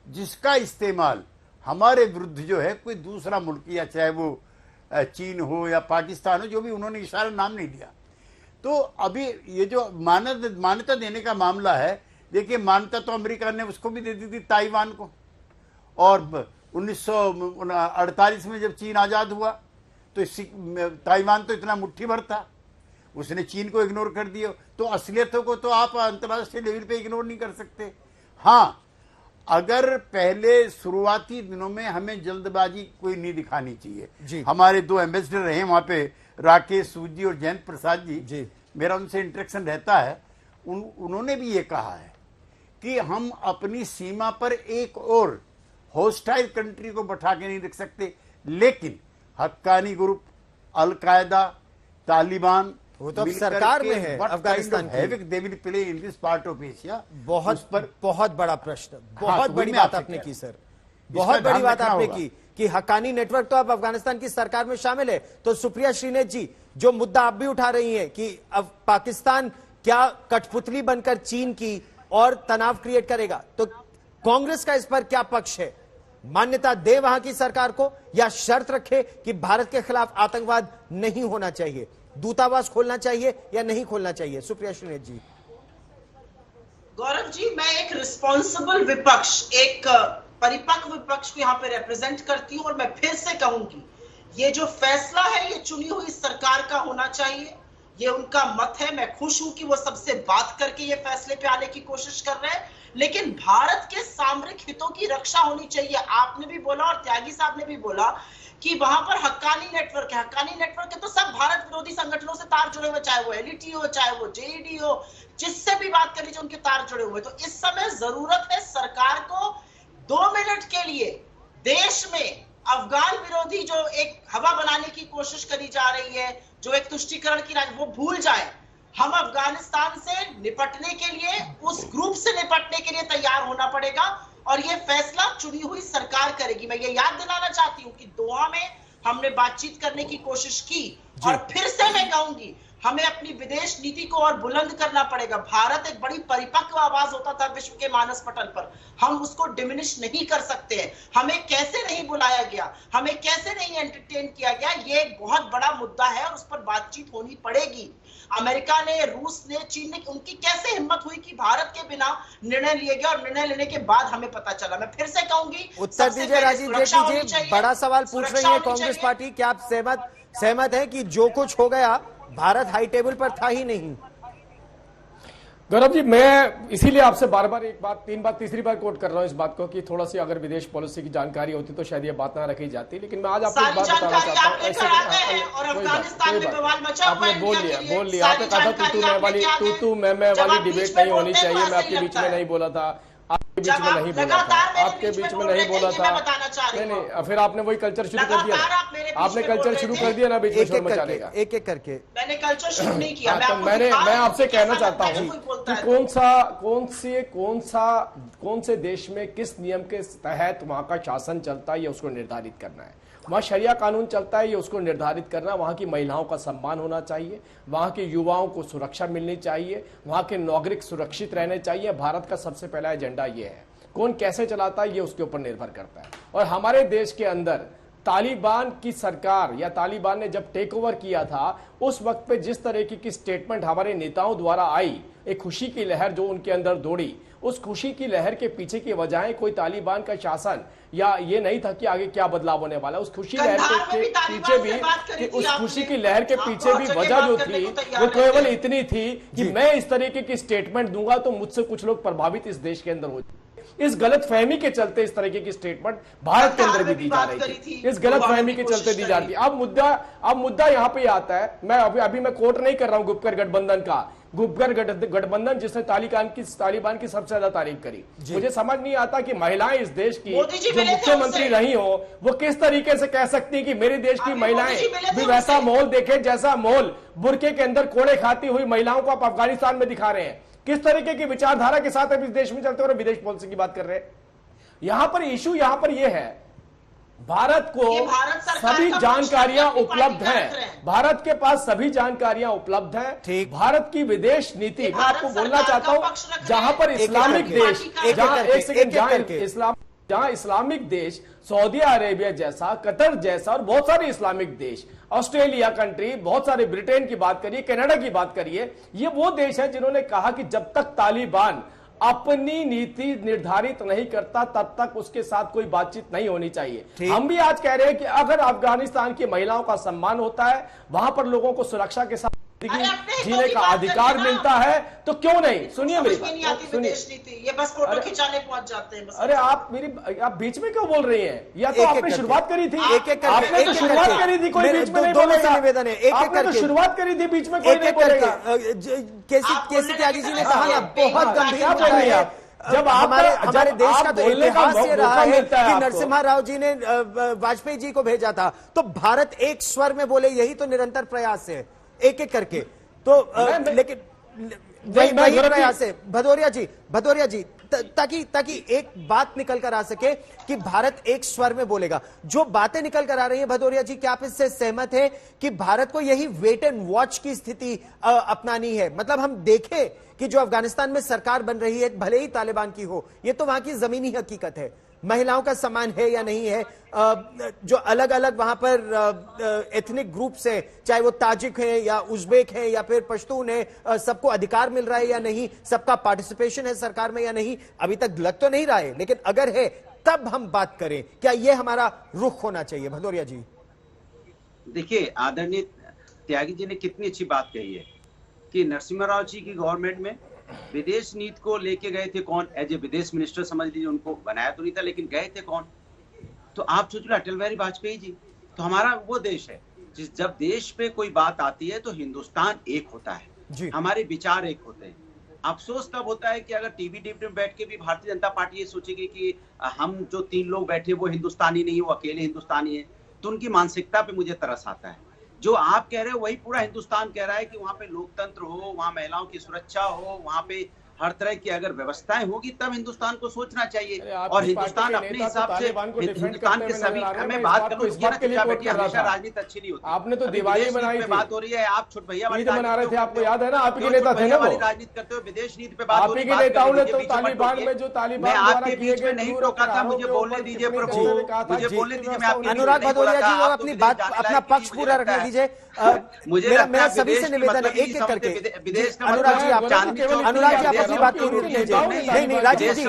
जिसका इस्तेमाल हमारे विरुद्ध जो है कोई दूसरा मुल्क, या चाहे वो चीन हो या पाकिस्तान हो, जो भी उन्होंने इशारा नाम नहीं दिया। तो अभी ये जो मान्यता देने का मामला है, देखिए मान्यता तो अमेरिका ने उसको भी दे दी थी ताइवान को, और 1948 में जब चीन आजाद हुआ तो ताइवान तो इतना मुट्ठी भर था, उसने चीन को इग्नोर कर दिया। तो असलियतों को तो आप अंतर्राष्ट्रीय लेवल पे इग्नोर नहीं कर सकते। हाँ, अगर पहले शुरुआती दिनों में हमें जल्दबाजी कोई नहीं दिखानी चाहिए। हमारे 2 एम्बेसडर रहे वहां पे, राकेश सूद जी और जयंत प्रसाद जी, मेरा उनसे इंटरेक्शन रहता है। उन्होंने भी ये कहा है कि हम अपनी सीमा पर एक और हॉस्टाइल कंट्री को बैठा के नहीं रख सकते, लेकिन हक्कानी ग्रुप, अलकायदा, तालिबान, वो तो अब सरकार में है अफगानिस्तान की, they will play in this part of Asia. बहुत बड़ा प्रश्न, बहुत बड़ी बात आपने की सर, बहुत बड़ी बात आपने की कि हक्कानी नेटवर्क तो अब अफगानिस्तान की सरकार में शामिल है। तो सुप्रिया श्रीनेत जी, जो मुद्दा आप भी उठा रही हैं कि अब पाकिस्तान क्या कठपुतली बनकर चीन की और तनाव क्रिएट करेगा, तो कांग्रेस का इस पर क्या पक्ष है? मान्यता दे वहां की सरकार को, या शर्त रखे कि भारत के खिलाफ आतंकवाद नहीं होना चाहिए, दूतावास खोलना चाहिए या नहीं खोलना चाहिए? सुप्रिया श्रीनेत जी। गौरव जी, मैं एक रिस्पॉन्सिबल विपक्ष, एक परिपक्व विपक्ष को यहाँ पे रिप्रेजेंट करती हूँ, और मैं फिर से कहूंगी, ये जो फैसला है ये चुनी हुई सरकार का होना चाहिए, ये उनका मत है। मैं खुश हूं कि वो सबसे बात करके ये फैसले पे आने की कोशिश कर रहे हैं, लेकिन भारत के सामरिक हितों की रक्षा होनी चाहिए। आपने भी बोला और त्यागी साहब ने भी बोला कि वहां पर हक्कानी नेटवर्क है, हक्कानी नेटवर्क है तो सब भारत विरोधी संगठनों से तार जुड़े हुए, चाहे वो एलईटी हो, चाहे वो जेईडी हो, जिससे भी बात कर लीजिए उनके तार जुड़े हुए। तो इस समय जरूरत है सरकार को 2 मिनट के लिए देश में अफगान विरोधी जो एक हवा बनाने की कोशिश करी जा रही है, जो एक तुष्टीकरण की राज, वो भूल जाए। हम अफगानिस्तान से निपटने के लिए, उस ग्रुप से निपटने के लिए तैयार होना पड़ेगा, और ये फैसला चुनी हुई सरकार करेगी। मैं ये याद दिलाना चाहती हूँ कि दोहा में हमने बातचीत करने की कोशिश की, और फिर से मैं कहूंगी हमें अपनी विदेश नीति को और बुलंद करना पड़ेगा। भारत एक बड़ी परिपक्व आवाज होता था विश्व के मानस पटल पर, हम उसको डिमिनिश नहीं कर सकते हैं। हमें कैसे नहीं बुलाया गया, हमें कैसे नहीं एंटरटेन किया गया, ये एक बहुत बड़ा मुद्दा है और उस पर बातचीत होनी पड़ेगी। अमेरिका ने, रूस ने, चीन ने, उनकी कैसे हिम्मत हुई कि भारत के बिना निर्णय लिए गया, और निर्णय लेने के बाद हमें पता चला। मैं फिर से कहूंगी, उत्तर दीजिए राजीव जेटली जी। बड़ा सवाल पूछ रही है कांग्रेस पार्टी, क्या आप सहमत है कि जो कुछ हो गया भारत हाई टेबल पर था ही नहीं? गौरव जी, मैं इसीलिए आपसे बार बार एक बात, 3 बार, तीसरी बार कोट कर रहा हूं इस बात को कि थोड़ा सी अगर विदेश पॉलिसी की जानकारी होती तो शायद ये बात ना रखी जाती, लेकिन मैं आज आपको एक बात बताना चाहता हूं। आपने बोल लिया, आपने कहा था तू मैं वाली डिबेट नहीं होनी चाहिए, मैं आपके बीच में नहीं बोला था, आपके बीच में नहीं बोला था, आपके बीच में नहीं बोला था। नहीं, फिर आपने वही कल्चर शुरू कर दिया, आपने कल्चर शुरू कर दिया ना बीच में शोर मचाने का। एक एक करके मैंने कल्चर शुरू नहीं किया। मैं आपसे कहना चाहता हूँ कि कौन से देश में किस नियम के तहत वहां का शासन चलता है, ये उसको निर्धारित करना है। वहां शरिया कानून चलता है, ये उसको निर्धारित करना। वहां की महिलाओं का सम्मान होना चाहिए, वहां के युवाओं को सुरक्षा मिलनी चाहिए, वहां के नागरिक सुरक्षित रहने चाहिए। भारत का सबसे पहला एजेंडा ये है। कौन कैसे चलाता है ये उसके ऊपर निर्भर करता है। और हमारे देश के अंदर तालिबान की सरकार या तालिबान ने जब टेक ओवर किया था उस वक्त पे जिस तरीके की स्टेटमेंट हमारे नेताओं द्वारा आई, एक खुशी की लहर जो उनके अंदर दौड़ी, उस खुशी की लहर के पीछे की वजह कोई तालिबान का शासन या ये नहीं था कि आगे क्या बदलाव होने वाला। उस खुशी लहर के पीछे भी, उस खुशी की लहर के पीछे भी वजह जो थी वो केवल इतनी थी कि मैं इस तरीके की स्टेटमेंट दूंगा तो मुझसे कुछ लोग प्रभावित इस देश के अंदर हो। इस गलत फहमी के चलते इस तरीके की स्टेटमेंट भारत के अंदर भी दी जा रही थी, इस गलत फहमी के चलते दी जा रही थी। अब मुद्दा यहां पे आता है, मैं अभी मैं कोट नहीं कर रहा हूं गुपकर गठबंधन का, गुपकर गठबंधन जिसने तालिबान की सबसे ज्यादा तारीफ करी। मुझे समझ नहीं आता कि महिलाएं इस देश की जो मुख्यमंत्री रही हो वो किस तरीके से कह सकती कि मेरे देश की महिलाएं भी वैसा माहौल देखे जैसा माहौल बुरके के अंदर कोड़े खाती हुई महिलाओं को आप अफगानिस्तान में दिखा रहे हैं। किस तरीके की विचारधारा के साथ अब इस देश में चलते हो विदेश पॉलिसी की बात कर रहे हैं। यहां पर इशू यहां पर यह है, भारत को सभी जानकारियां उपलब्ध हैं, भारत के पास सभी जानकारियां उपलब्ध हैं। भारत की विदेश नीति, मैं आपको बोलना चाहता हूं, जहां पर इस्लामिक देश, जहां इस्लामिक देश सऊदी अरेबिया जैसा, कतर जैसा और बहुत सारे इस्लामिक देश, ऑस्ट्रेलिया कंट्री, बहुत सारे, ब्रिटेन की बात करिए, कनाडा की बात करिए, ये वो देश है जिन्होंने कहा कि जब तक तालिबान अपनी नीति निर्धारित नहीं करता तब तक उसके साथ कोई बातचीत नहीं होनी चाहिए। हम भी आज कह रहे हैं कि अगर अफगानिस्तान की महिलाओं का सम्मान होता है, वहां पर लोगों को सुरक्षा के साथ जीने का अधिकार मिलता है, तो क्यों नहीं। सुनिए मेरी बात, सुनिए, ये बस फोटो खिंचाने पहुंच जाते हैं बस। अरे आप बीच में क्यों बोल रही हैं? या तो आपने शुरुआत करी थी, आपने तो शुरुआत करी थी, कोई बीच में नहीं बोलेगा। निवेदन है, आपने तो शुरुआत करी थी, बीच में कोई नहीं बोलेगा। केसी त्यागी जी ने कहा ना, बहुत गंभीर क्या बोल रही है आप? जब हमारे देश का तो इतिहास ये रहा है कि नरसिम्हा राव जी ने वाजपेयी जी को भेजा था, तो भारत एक स्वर में बोले, यही तो निरंतर प्रयास है, एक एक करके। तो लेकिन वही प्रयास है भदौरिया जी, ताकि एक बात निकल कर आ सके कि भारत एक स्वर में बोलेगा। जो बातें निकल कर आ रही हैं भदौरिया जी, क्या आप इससे सहमत हैं कि भारत को यही वेट एंड वॉच की स्थिति अपनानी है? मतलब हम देखें कि जो अफगानिस्तान में सरकार बन रही है, भले ही तालिबान की हो, ये तो वहां की जमीनी हकीकत है, महिलाओं का सम्मान है या नहीं है, जो अलग अलग वहां पर एथनिक ग्रुप्स हैं, चाहे वो ताजिक हैं या उज्बेक हैं या फिर पश्तून हैं, सबको अधिकार मिल रहा है या नहीं, सबका पार्टिसिपेशन है सरकार में या नहीं, अभी तक लग तो नहीं रहा है, लेकिन अगर है तब हम बात करें। क्या ये हमारा रुख होना चाहिए? भदौरिया जी देखिए, आदरणीय त्यागी जी ने कितनी अच्छी बात कही है कि नरसिम्हा राव जी की गवर्नमेंट में विदेश नीति को लेके गए थे कौन? एज ए विदेश मिनिस्टर समझ लीजिए, उनको बनाया तो नहीं था, लेकिन गए थे कौन? तो आप सोच लो, अटल बिहारी वाजपेयी जी। तो हमारा वो देश है जब देश पे कोई बात आती है तो हिंदुस्तान एक होता है, हमारे विचार एक होते हैं। अफसोस तब होता है कि अगर टीवी में बैठ के भी भारतीय जनता पार्टी ये सोचेगी कि हम जो 3 लोग बैठे वो हिंदुस्तानी नहीं, वो अकेले हिंदुस्तानी है, तो उनकी मानसिकता पे मुझे तरस आता है। जो आप कह रहे हो वही पूरा हिंदुस्तान कह रहा है कि वहां पे लोकतंत्र हो, वहां महिलाओं की सुरक्षा हो, वहां पे हर तरह की अगर व्यवस्थाएं होगी तब हिंदुस्तान को सोचना चाहिए। और हिंदुस्तान अपने हिसाब से हिंदुस्तान के सभी, मैं बात करूं, हमेशा राजनीति अच्छी नहीं होती। आपने तो दिवाली बनाई थी, बात हो रही है, आप छोट भैया मना रहे थे, आपको याद है ना? आप ही के नेता थे ना वो, राजनीति करते हुए विदेश नीति पे बात हो रही है। नेताओं ने तो तालिबान में जो तालिबान मैं आपके बीच में नहीं रोका था, मुझे बोलने दीजिए प्रभु, मुझे बोलने दीजिए। मैं आपके अनुराग भदौरिया जी, वो अपनी बात, अपना पक्ष पूरा रखने दीजिए। मुझे मेरा सभी से निवेदन है, एक एक करके। अनुराग जी, आप अपनी बात पूरी रख लीजिए। नहीं, राजीव जी,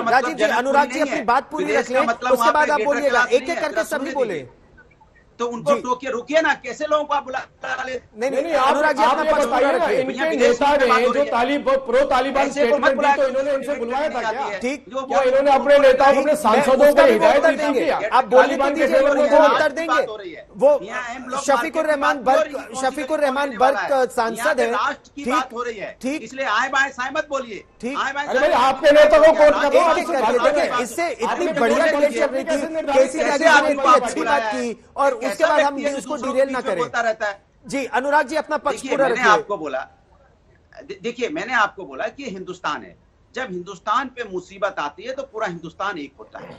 अनुराग जी अपनी बात पूरी रख लें, उसके बाद आप बोलिएगा। एक एक करके सभी बोले, तो उनको टोकिए, रुकिए ना, कैसे लोगों को आप बुला ले? नहीं, अनुराग जी अपना पक्ष पूरा रखिए। इनके नेता ने जो प्रो तालिबान स्टेटमेंट दी, तो इन्होंने इनसे बुलवाया था क्या? ठीक, क्या इन्होंने अपने नेताओं को, अपने सांसदों को हिदायत दी थी क्या? आप बोलने तो दीजिए, वो उत्तर देंगे। वो शफीकुर रहमान बर्क सांसद है, ठीक, इसलिए आए बाएं सहमत बोलिए। ठीक, अरे भाई आपके नेता को कोर्ट का देखिए, इससे इतनी बढ़िया डिबेट चल रही थी, केसी त्यागी ने इतनी अच्छी बात की, और उसके बाद हम उसको डिरेल ना करें। रहता है जी, अनुराग जी अपना पक्ष पूरा रखिए। आपको बोला, देखिए मैंने आपको बोला कि हिंदुस्तान है, जब हिंदुस्तान पे मुसीबत आती है तो पूरा हिंदुस्तान एक होता है।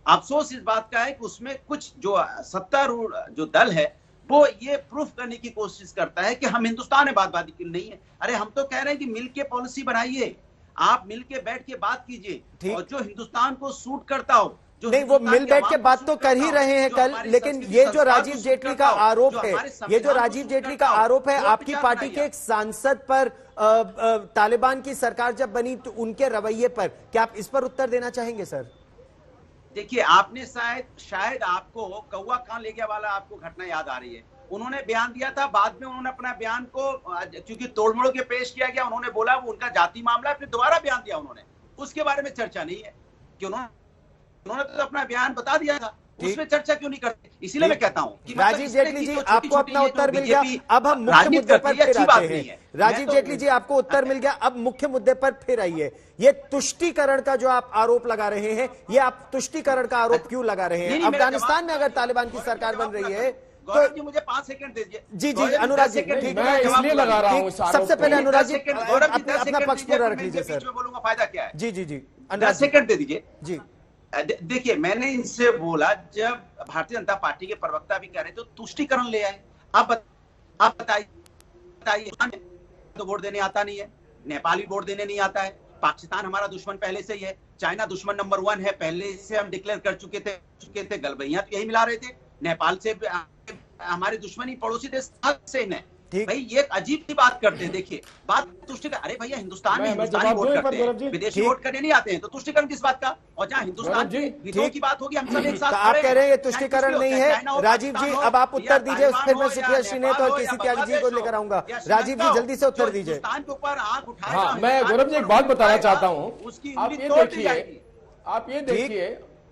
अफसोस इस बात का है कि उसमें कुछ जो सत्तारूढ़ जो दल है वो ये प्रूफ करने की कोशिश करता है कि हम हिंदुस्तान है, बात नहीं है। अरे हम तो कह रहे हैं कि मिलके पॉलिसी बनाइए, आप मिलके बैठ के बात कीजिए, और जो हिंदुस्तान को सूट करता हो, नहीं, वो मिल बैठ के बात तो कर ही रहे हैं कल, लेकिन ये जो राजीव जेटली का आरोप है, ये जो राजीव जेटली का आरोप है आपकी पार्टी के एक सांसद पर, तालिबान की सरकार जब बनी तो उनके रवैये पर, क्या आप इस पर उत्तर देना चाहेंगे सर? देखिए, आपने शायद आपको कौवा कहां ले गया वाला आपको घटना याद आ रही है। उन्होंने बयान दिया था, बाद में उन्होंने अपना बयान को क्योंकि तोड़मोड़ के पेश किया गया, उन्होंने बोला वो उनका जाति मामला है, फिर दोबारा बयान दिया उन्होंने, उसके बारे में चर्चा नहीं है कि उन्होंने तो अपना बयान बता दिया था, उसमें चर्चा क्यों नहीं करते? इसीलिए मैं कहता हूँ कि राजीव जेटली जी, आपको अपना उत्तर मिल गया, अब हम मुख्य मुद्दे पर फिर आते हैं। राजीव जेटली जी, आपको उत्तर मिल गया, अब मुख्य मुद्दे पर फिर आइए। ये तुष्टीकरण का जो आप आरोप लगा रहे हैं, ये आप तुष्टीकरण का आरोप क्यों लगा रहे हैं? अफगानिस्तान में अगर तालिबान की सरकार बन रही है गौरव जी, मुझे 5 सेकंड दीजिए। जी जी, अनुराग जी, ठीक मैं इसलिए लगा रहा हूं। सबसे पहले अनुराग जी अपना पक्ष पूरा रख लीजिए सर। बोलूंगा फायदा क्या है। जी जी जी, 10 सेकंड दे दीजिए जी। देखिए, मैंने इनसे बोला, जब भारतीय जनता पार्टी के प्रवक्ता भी कह रहे तो तुष्टीकरण ले आए। आप बताइए, तो वोट देने आता नहीं है, नेपाल भी वोट देने नहीं आता है, पाकिस्तान हमारा दुश्मन पहले से ही है, चाइना दुश्मन नंबर 1 है, पहले से हम डिक्लेयर कर चुके थे। गलबैया तो यही मिला रहे थे, नेपाल से हमारे दुश्मनी पड़ोसी देश से है। भाई ये एक अजीब सी बात करते हैं। देखिए, बात तुष्टिकरण, अरे भैया हिंदुस्तान में हिंदुस्तानी वोट करते हैं, विदेशी वोट करने नहीं आते हैं, तो तुष्टिकरण किस बात का? और जहाँ हिंदुस्तान की विधों की बात होगी, हम सब एक साथ। आप कह रहे हैं ये तुष्टिकरण नहीं है। राजीव जी, अब आप उत्तर दीजिए, फिर मैं सुप्रिया श्रीनेत और केसी त्यागी जी को लेकर आऊंगा। राजीव जी, जल्दी से उत्तर दीजिए। हिंदुस्तान के ऊपर आंख उठाए। मैं गौरव जी एक बात बताना चाहता हूँ, आप ये देखिए,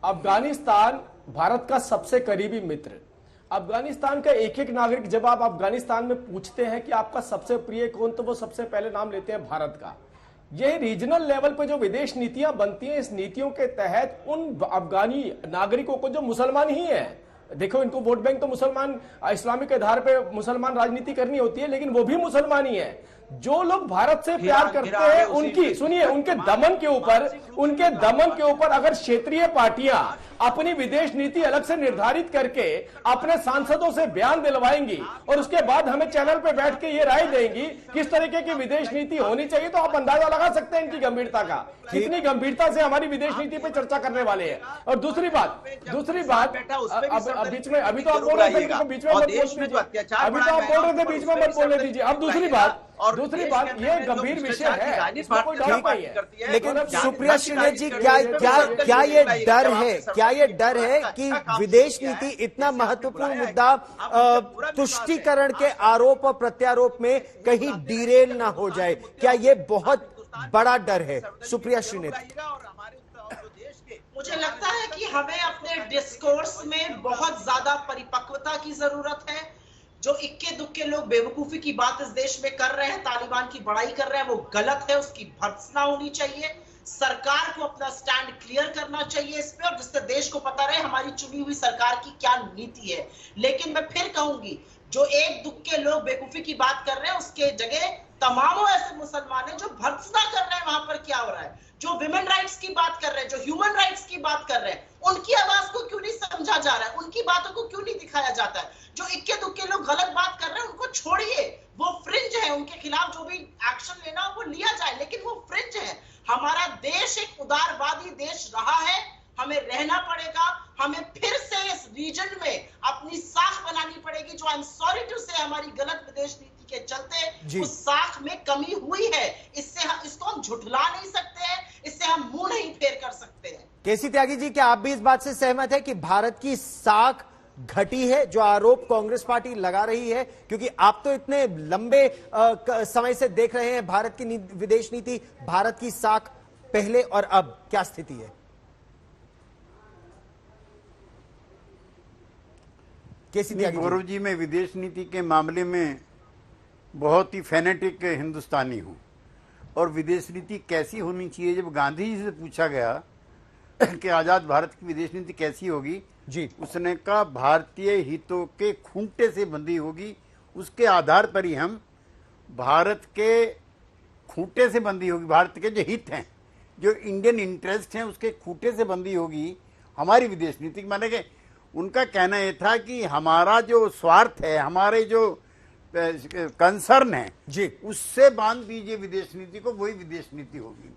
अफगानिस्तान भारत का सबसे करीबी मित्र। अफगानिस्तान का एक नागरिक, जब आप अफगानिस्तान में पूछते हैं कि आपका सबसे प्रिय कौन, तो वो सबसे पहले नाम लेते हैं भारत का। ये रीजनल लेवल पे जो विदेश नीतियां बनती हैं, इस नीतियों के तहत उन अफगानी नागरिकों को जो मुसलमान ही हैं, देखो इनको वोट बैंक तो मुसलमान, इस्लामिक आधार पे मुसलमान राजनीति करनी होती है, लेकिन वो भी मुसलमान ही है। जो लोग भारत से प्यार करते हैं, उनकी सुनिए, उनके दमन के ऊपर अगर क्षेत्रीय पार्टियां अपनी विदेश नीति अलग से निर्धारित करके अपने सांसदों से बयान दिलवाएंगी और उसके बाद हमें चैनल पे बैठ के ये राय देंगी किस तरीके की विदेश नीति होनी चाहिए, तो आप अंदाजा लगा सकते हैं इनकी गंभीरता का, कितनी गंभीरता से हमारी विदेश नीति पे चर्चा करने वाले हैं। और दूसरी बात, बीच में अभी तो आप बोल रहे थे, बीच में मत बोल दीजिए, अभी तो आप बोल रहे थे बीच में मत बोलने दीजिए। अब दूसरी बात, ये गंभीर विषय है, इसमें कोई डाउट नहीं है। लेकिन सुप्रिया श्रीनेत जी, क्या ये डर है, क्या ये डर है कि विदेश नीति इतना महत्वपूर्ण मुद्दा तुष्टीकरण के आरोप और प्रत्यारोप में कहीं डिरेल ना हो जाए? क्या ये बहुत बड़ा डर है सुप्रिया श्रीनेत? मुझे लगता है कि हमें अपने डिस्कोर्स में बहुत ज्यादा परिपक्वता की जरूरत है। जो इक्के दुक्के लोग बेवकूफी की बात इस देश में कर रहे हैं, तालिबान की बड़ाई कर रहे हैं, वो गलत है, उसकी भर्त्सना होनी चाहिए। सरकार को अपना स्टैंड क्लियर करना चाहिए इस पे, और जिससे देश को पता रहे हमारी चुनी हुई सरकार की क्या नीति है। लेकिन मैं फिर कहूंगी, जो एक दुक्के लोग बेवकूफी की बात कर रहे हैं, उसके जगह तमामों ऐसे मुसलमान हैं जो भर्त्सना कर रहे हैं वहां पर क्या हो रहा है, जो विमेन राइट्स की बात कर रहे हैं, जो ह्यूमन राइट्स की बात कर रहे हैं, उनकी आवाज को क्यों नहीं समझा जा रहा है, उनकी बातों को क्यों नहीं दिखाया जाता है? जो इक्के दुक्के लोग गलत बात कर रहे हैं उनको छोड़िए, वो फ्रिंज है, उनके खिलाफ जो भी एक्शन लेना हो वो लिया जाए, लेकिन वो फ्रिंज है। हमारा देश एक उदारवादी देश रहा है, हमें रहना पड़ेगा, हमें फिर से इस रीजन में अपनी साख बनानी पड़ेगी। जो आई एम सॉरी टू से हमारी गलत विदेश नीति के चलते उस साख में कमी हुई है, इसको हम झुठला नहीं सकते हैं, इससे हम मुंह नहीं फेर कर सकते हैं। केसी त्यागी जी, क्या आप भी इस बात से सहमत है कि भारत की साख घटी है, जो आरोप कांग्रेस पार्टी लगा रही है? क्योंकि आप तो इतने लंबे समय से देख रहे हैं भारत की विदेश नीति, भारत की साख पहले और अब क्या स्थिति है? केसी त्यागी जी। गौरव जी, मैं विदेश नीति के मामले में बहुत ही फैनेटिक हिंदुस्तानी हूं, और विदेश नीति कैसी होनी चाहिए, जब गांधी जी से पूछा गया कि आजाद भारत की विदेश नीति कैसी होगी जी, उसने कहा भारतीय हितों के खूंटे से बंधी होगी, उसके आधार पर ही हम भारत के खूंटे से बंधी होगी, भारत के जो हित हैं, जो इंडियन इंटरेस्ट हैं, उसके खूंटे से बंधी होगी हमारी विदेश नीति। माने कि उनका कहना यह था कि हमारा जो स्वार्थ है, हमारे जो कंसर्न है जी, उससे बांध दीजिए विदेश नीति को, वही विदेश नीति होगी।